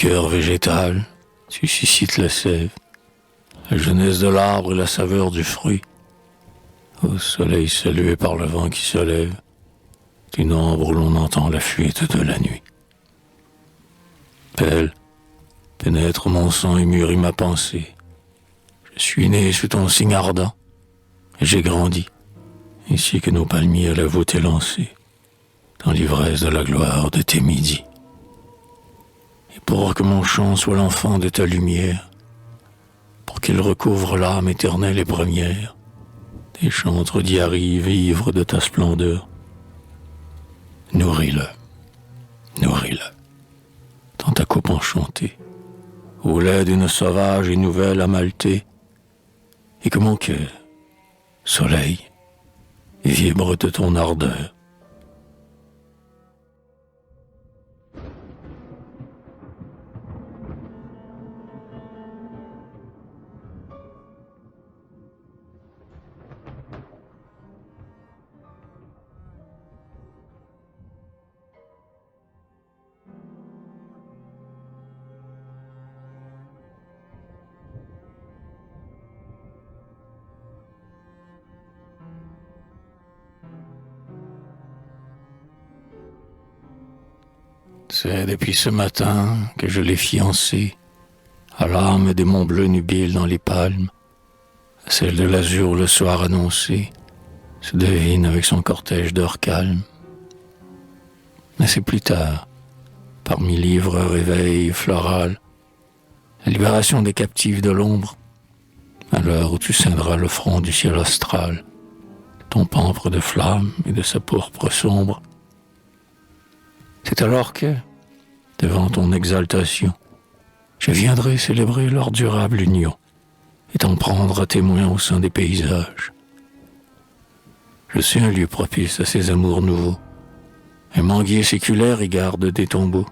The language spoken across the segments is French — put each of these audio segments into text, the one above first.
cœur végétal, tu suscites la sève, la jeunesse de l'arbre et la saveur du fruit. Au soleil salué par le vent qui se lève, d'une ombre où l'on entend la fuite de la nuit. Pelle, pénètre mon sang et mûrit ma pensée. Je suis né sous ton signe ardent, et j'ai grandi, ainsi que nos palmiers à la voûte élancée, dans l'ivresse de la gloire de tes midis. Et pour que mon chant soit l'enfant de ta lumière, pour qu'il recouvre l'âme éternelle et première, des chantres d'y arrivent et ivres de ta splendeur, nourris-le, nourris-le, dans ta coupe enchantée, au lait d'une sauvage et nouvelle amaltée, et que mon cœur, soleil, vibre de ton ardeur. C'est depuis ce matin que je l'ai fiancé, à l'âme des monts bleus nubiles dans les palmes, à celle de l'azur le soir annoncé, se devine avec son cortège d'or calme. Mais c'est plus tard, parmi l'ivre réveil floral, la libération des captifs de l'ombre, à l'heure où tu ceindras le front du ciel austral, ton pampre de flammes et de sa pourpre sombre. C'est alors que, devant ton exaltation, je viendrai célébrer leur durable union et t'en prendre à témoin au sein des paysages. Je suis un lieu propice à ces amours nouveaux. Un manguier séculaire y garde des tombeaux,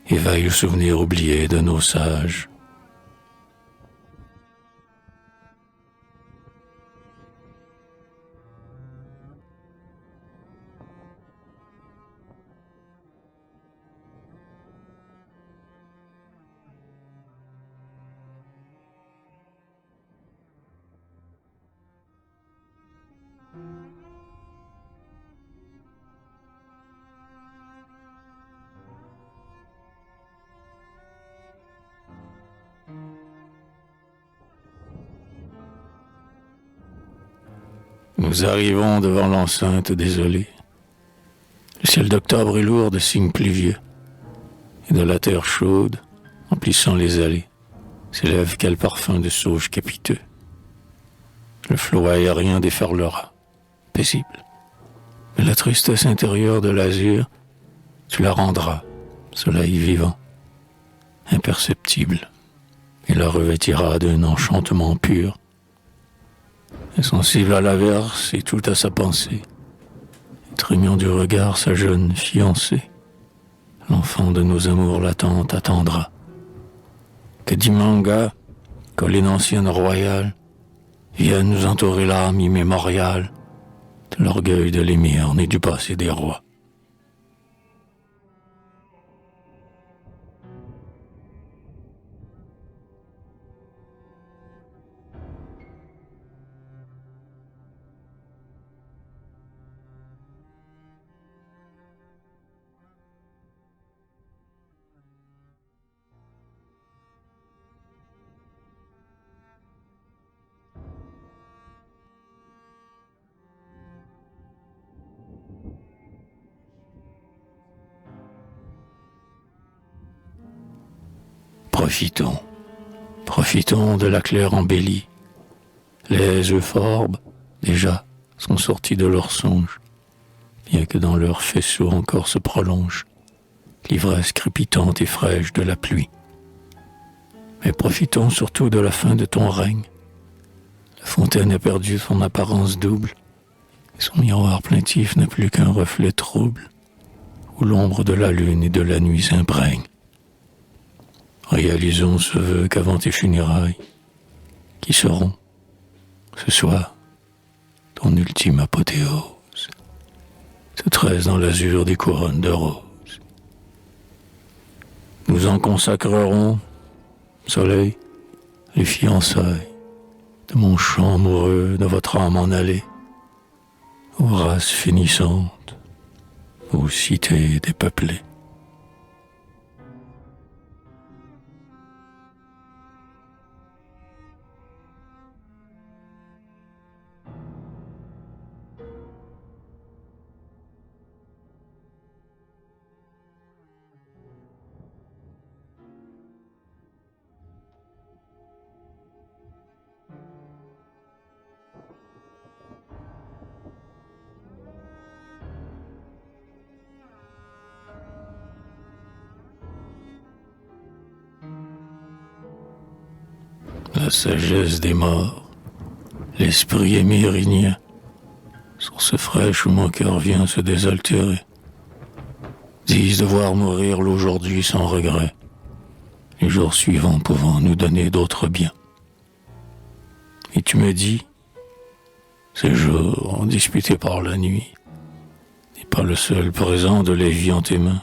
éveille le souvenir oublié de nos sages. Nous arrivons devant l'enceinte désolée. Le ciel d'octobre est lourd de signes pluvieux, et de la terre chaude, emplissant les allées, s'élève quel parfum de sauge capiteux. Le flot aérien déferlera, paisible, mais la tristesse intérieure de l'azur, tu la rendras, soleil vivant, imperceptible, et la revêtira d'un enchantement pur, insensible à l'averse et tout à sa pensée, trémant du regard sa jeune fiancée, l'enfant de nos amours latentes attendra. Que d'Imanga, colline ancienne royale, vienne nous entourer l'âme immémoriale de l'orgueil de l'émir né du passé des rois. Profitons, profitons de la claire embellie. Les euphorbes, déjà, sont sortis de leur songe, bien que dans leur faisceau encore se prolonge l'ivresse crépitante et fraîche de la pluie. Mais profitons surtout de la fin de ton règne. La fontaine a perdu son apparence double, et son miroir plaintif n'est plus qu'un reflet trouble, où l'ombre de la lune et de la nuit s'imprègne. Réalisons ce vœu qu'avant tes funérailles, qui seront, ce soir, ton ultime apothéose, se tresse dans l'azur des couronnes de roses. Nous en consacrerons, soleil, les fiançailles de mon chant amoureux, de votre âme en allée, aux races finissantes, aux cités dépeuplées. La sagesse des morts, l'esprit émérinien, source fraîche où mon cœur vient se désaltérer, disent devoir mourir l'aujourd'hui sans regret, les jours suivants pouvant nous donner d'autres biens. Et tu me dis, ces jours disputés par la nuit, n'est pas le seul présent de la vie en tes mains.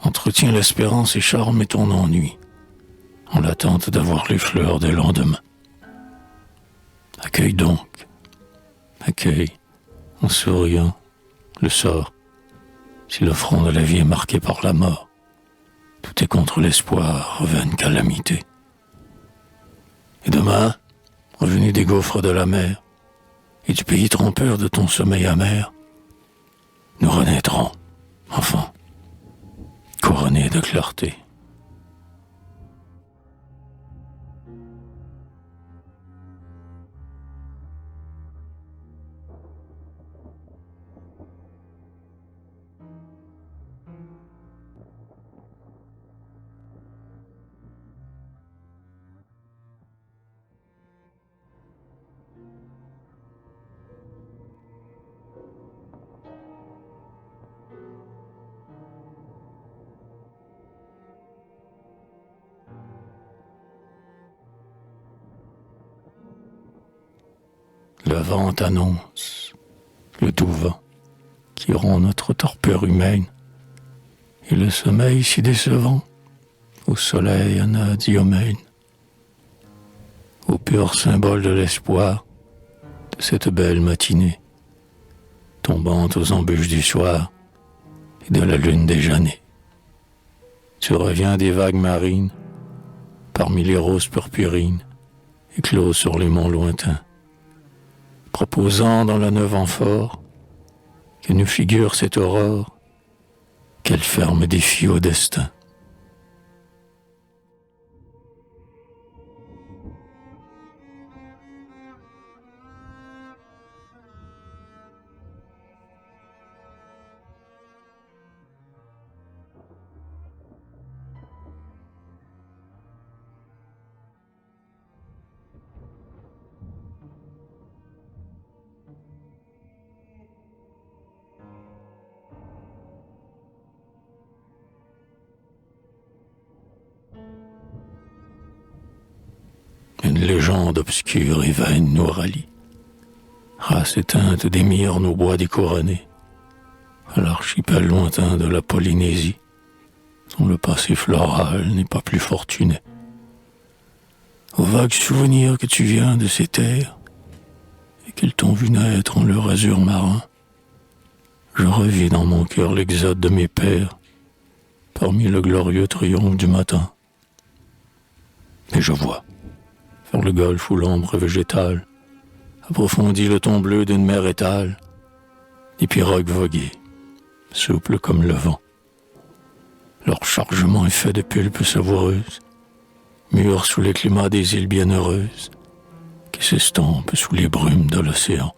Entretiens l'espérance et charme et ton ennui, en l'attente d'avoir les fleurs des lendemains. Accueille donc, accueille, en souriant, le sort. Si le front de la vie est marqué par la mort, tout est contre l'espoir, vaine calamité. Et demain, revenu des gouffres de la mer, et du pays trompeur de ton sommeil amer, nous renaîtrons, enfant, couronnés de clarté. Le vent annonce, le doux vent, qui rompt notre torpeur humaine, et le sommeil si décevant, au soleil anadiomène, au pur symbole de l'espoir de cette belle matinée, tombant aux embûches du soir et de la lune déjeunée. Tu reviens des vagues marines, parmi les roses purpurines, éclos sur les monts lointains, proposant dans la neuve amphore que nous figure cette aurore, qu'elle ferme défi au destin. Une légende obscure et vaine nous rallie. Race éteinte d'émir nos bois découronnés, à l'archipel lointain de la Polynésie, dont le passé floral n'est pas plus fortuné. Aux vagues souvenirs que tu viens de ces terres, et qu'ils t'ont vu naître en leur azur marin, je revis dans mon cœur l'exode de mes pères, parmi le glorieux triomphe du matin. Et je vois, vers le golfe où l'ombre végétale approfondit le ton bleu d'une mer étale, des pirogues voguer, souples comme le vent. Leur chargement est fait de pulpes savoureuses, mûres sous les climats des îles bienheureuses, qui s'estampent sous les brumes de l'océan.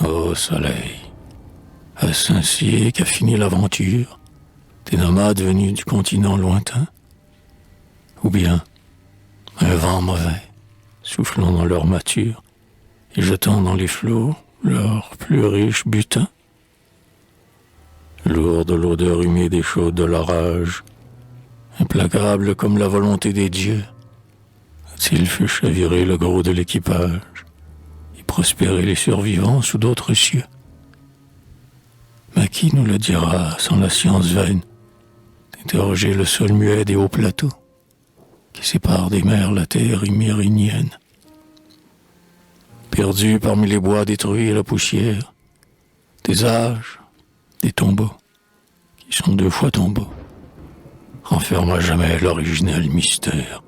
Ô soleil, Est-ce ainsi qu'a fini l'aventure des nomades venus du continent lointain? Ou bien un vent mauvais, soufflant dans leur mâture et jetant dans les flots leur plus riche butin? Lourd de l'odeur humide et chaude de l'orage, implacable comme la volonté des dieux, a-t-il fait chavirer le gros de l'équipage et prospérer les survivants sous d'autres cieux? Mais qui nous le dira sans la science vaine d'interroger le sol muet des hauts plateaux qui séparent des mers la terre imérinienne? Perdu parmi les bois détruits et la poussière, des âges, des tombeaux, qui sont deux fois tombeaux, renferment à jamais l'originel mystère